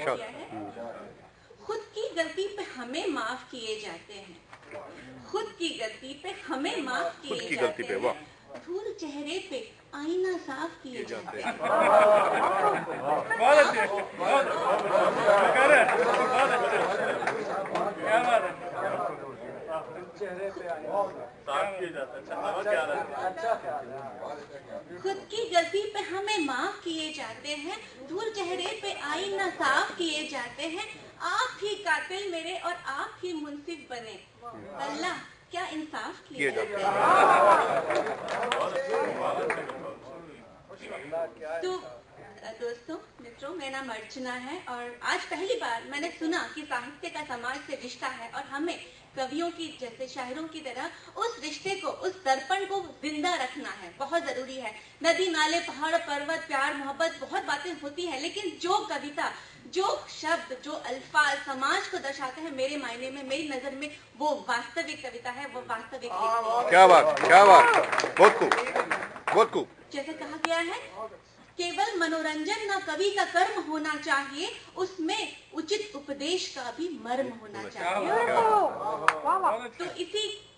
किया है। खुद की गलती पे हमें माफ किए जाते हैं, खुद की गलती पे हमें माफ किए जाते हैं, धूल चेहरे पे आईना साफ किए जाते हैं। खुद की गलती पे हमें माफ किए जाते हैं, धूल चेहरे पे आईना साफ किए जाते हैं। आप ही कातिल मेरे और आप ही मुंसिफ बने, अल्लाह क्या इंसाफ किए जाते हैं। तो दोस्तों, मित्रों, मेरा नाम अर्चना है और आज पहली बार मैंने सुना कि साहित्य का समाज से रिश्ता है और हमें कवियों की जैसे शायरों की तरह उस रिश्ते को, उस दर्पण को जिंदा रखना है, बहुत जरूरी है। नदी नाले पहाड़ पर्वत प्यार मोहब्बत बहुत बातें होती हैं, लेकिन जो कविता, जो शब्द, जो अल्फाज समाज को दर्शाते हैं, मेरे मायने में, मेरी नजर में वो वास्तविक कविता है, वो वास्तविक। क्या बात, क्या बात, बहुत खूब, बहुत खूब। जैसे कहा गया है, केवल मनोरंजन न कवि का कर्म होना चाहिए, उसमें उचित उपदेश का भी मर्म होना चाहिए। तो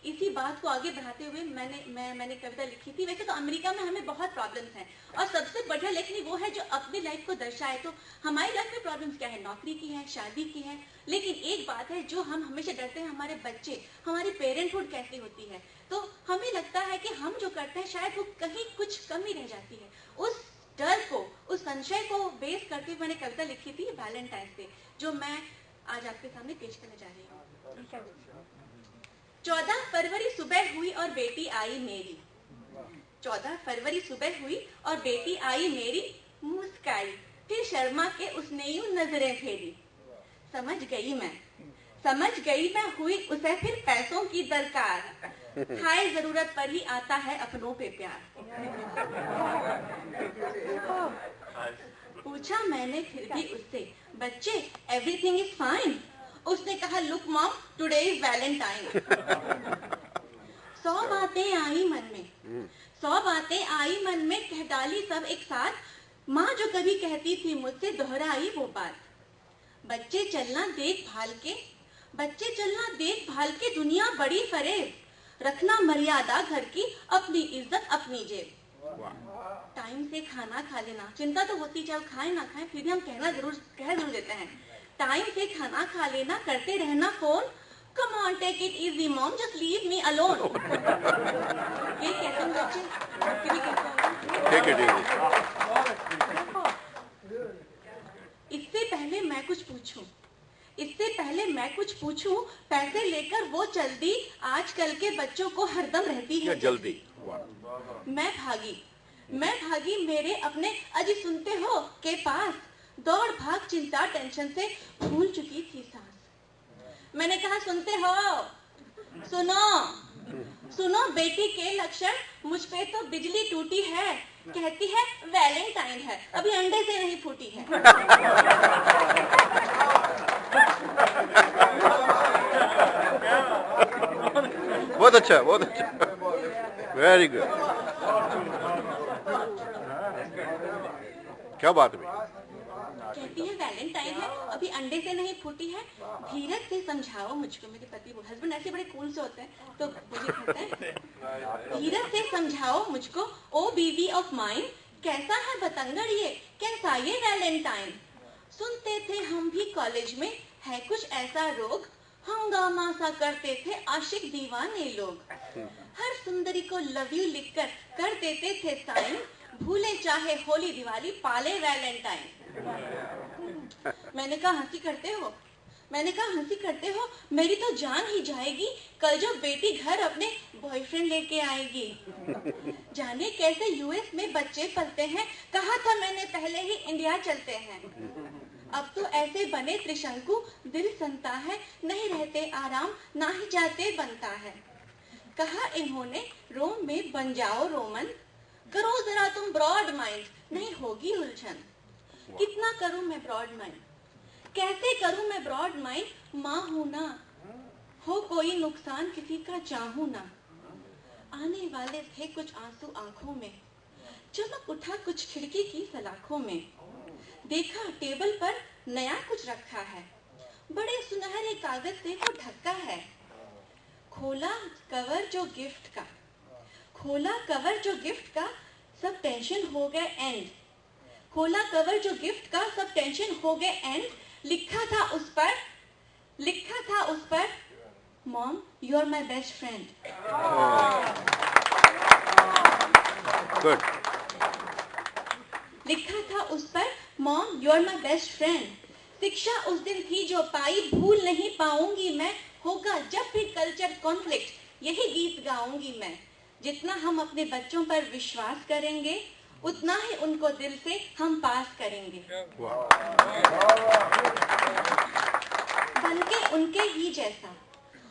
इसी बात को आगे बढ़ाते हुए मैंने कविता लिखी थी। वैसे तो अमेरिका में हमें बहुत प्रॉब्लम्स हैं और सबसे बढ़िया लेखनी वो है जो अपनी लाइफ को दर्शाए। तो हमारी लाइफ में प्रॉब्लम्स क्या है? नौकरी की है, शादी की है, लेकिन एक बात है जो हम हमेशा डरते हैं, हमारे बच्चे, हमारी पेरेंटहुड कैसी होती है। तो हमें लगता है कि हम जो करते हैं शायद वो कहीं कुछ कमी रह जाती है। उस डर को, उस संशय को बेस करके मैंने कविता लिखी थी वैलेंटाइंस डे, जो मैं आज आपके सामने पेश करने जा रही हूँ। 14 फरवरी सुबह हुई और बेटी आई मेरी, 14 फरवरी सुबह हुई और बेटी आई मेरी, मुस्काई फिर शर्मा के उसने यूं नजरें फेरी। समझ गई मैं हुई उसे फिर पैसों की दरकार, हाय जरूरत पर ही आता है अपनों पे प्यार। पूछा मैंने फिर भी उससे, बच्चे एवरीथिंग इज फाइन? उसने कहा look mom, today is Valentine. 100 बातें आई मन में, 100 बातें आई मन में, कह डाली सब एक साथ। माँ जो कभी कहती थी मुझसे दोहराई वो बात, बच्चे चलना देख भाल के दुनिया बड़ी फरेब, रखना मर्यादा घर की, अपनी इज्जत अपनी जेब। टाइम से खाना खा लेना, चिंता तो होती चाहे खाए ना खाए, फिर भी हम कह जरूर देते हैं। टाइम से खाना खा लेना, करते रहना phone, come on take it easy mom, just leave me alone. ये कहते हैं बच्चे, आपके भी कहते हैं। इससे पहले मैं कुछ पूछूं, पैसे लेकर वो चल दी, आजकल के बच्चों को हरदम रहती है जल्दी। मैं भागी मेरे अपने अजी सुनते हो के पास, दौड़ भाग चिंता टेंशन से भूल चुकी थी सांस। मैंने कहा सुनते हो, सुनो बेटी के लक्षण, मुझ पे तो बिजली टूटी है, कहती है वैलेंटाइन है, अभी अंडे से नहीं फूटी है। बहुत अच्छा, वेरी गुड। क्या बात है? कहती है वैलेंटाइन है, अभी अंडे से नहीं फूटी है, धीरज से समझाओ मुझको। मेरे पति हस्बैंड ऐसे बड़े कूल से होते हैं तो मुझे कहते हैं धीरज से समझाओ मुझको, ओ बीवी ऑफ माइन, कैसा है बतंगड़ ये, कैसा ये वैलेंटाइन। सुनते थे हम भी कॉलेज में है कुछ ऐसा रोग, हंगामा सा करते थे आशिक दीवाने लोग, हर सुंदरी को लव यू लिखकर कर देते थे साइन, भूले चाहे होली दिवाली पाले वैलेंटाइन। मैंने कहा हंसी करते हो, मेरी तो जान ही जाएगी, कल जब बेटी घर अपने बॉयफ्रेंड लेके आएगी। जाने कैसे यूएस में बच्चे पलते हैं, कहा था मैंने पहले ही इंडिया चलते हैं। अब तो ऐसे बने त्रिशंकु, दिल सनता है, नहीं रहते आराम, ना ही जाते बनता है। कहा इन्होंने रोम में बन जाओ रोमन, करो जरा तुम ब्रॉड माइंड, नहीं होगी उलझन। कितना करूं मैं ब्रॉड माइंड, कैसे करूं मैं ब्रॉड माइंड, माँ हूं ना, हो कोई नुकसान किसी का चाहूं ना। आने वाले थे कुछ आंसू आंखों में, चमक उठा कुछ खिड़की की सलाखों में, देखा टेबल पर नया कुछ रखा है, बड़े सुनहरे कागज से वो ढका है। खोला कवर जो गिफ्ट का, खोला कवर जो गिफ्ट का, सब टेंशन हो गए एंड। खोला कवर जो गिफ्ट का, सब टेंशन हो गए एंड। लिखा था उस पर mom you are my best friend. Good. लिखा था उस पर mom you are my best friend. शिक्षा उस दिन थी जो पाई, भूल नहीं पाऊंगी मैं। होगा जब भी कल्चर कॉन्फ्लिक्ट, यही गीत गाऊंगी मैं। जितना हम अपने बच्चों पर विश्वास करेंगे, उतना ही उनको दिल से हम पास करेंगे।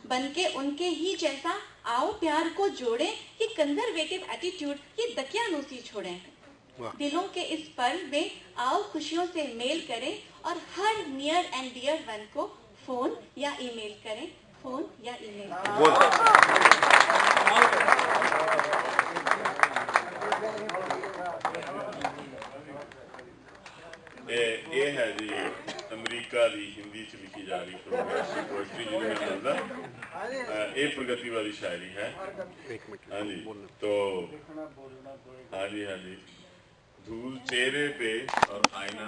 बनके उनके ही जैसा आओ प्यार को जोड़े। ये कंजर्वेटिव एटीट्यूड, ये दकियानूसी छोड़ें। दिलों के इस पर्व में आओ खुशियों से मेल करें और हर नियर एंड डियर वन को फोन या ईमेल करें, फोन या ईमेल ये है जी अमरीका की हिंदी च लिखी जा रही प्रोग्रेसिव पोएट्री जिन्हें मिलता ये प्रगतिवादी शायरी है। हाँ जी, तो हाँ जी धूल चेहरे पे और आईना